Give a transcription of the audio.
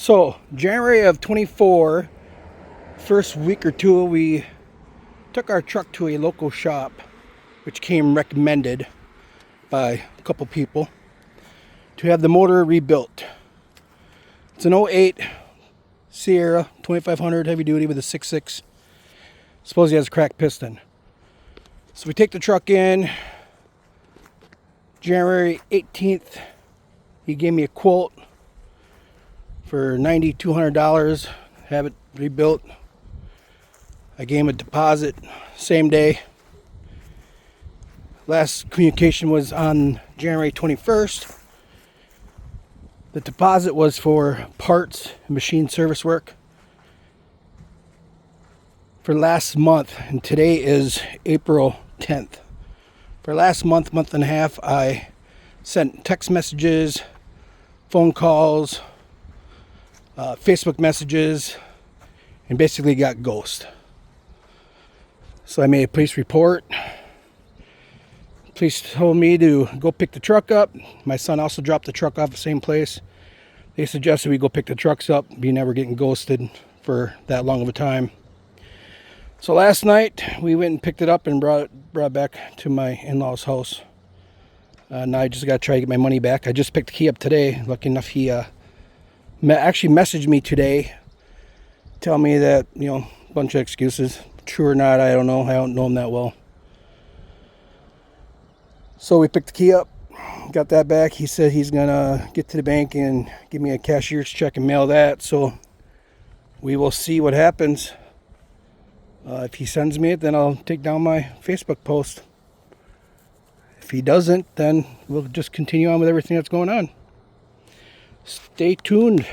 So, January of 24, first week or two, we took our truck to a local shop, which came recommended by a couple people, to have the motor rebuilt. It's an '08 Sierra 2500 heavy duty with a 6.6. Supposedly has a cracked piston. So we take the truck in. January 18th, he gave me a quote for $9,200, have it rebuilt. I gave him a deposit same day. Last communication was on January 21st. The deposit was for parts and machine service work for last month, and today is April 10th. For last month and a half, I sent text messages, phone calls, Facebook messages, and basically got ghost. So I made a police report. Police told me to go pick the truck up. My son also dropped the truck off the same place. They suggested we go pick the trucks up, be never getting ghosted for that long of a time. So last night we went and picked it up and brought it back to my in-laws' house. Now I just got to try to get my money back. I just picked the key up today. Lucky enough, he actually messaged me today, tell me that, a bunch of excuses. True or not, I don't know. I don't know him that well. So we picked the key up, got that back. He said he's gonna get to the bank and give me a cashier's check and mail that. So we will see what happens. If he sends me it, then I'll take down my Facebook post. If he doesn't, then we'll just continue on with everything that's going on. Stay tuned.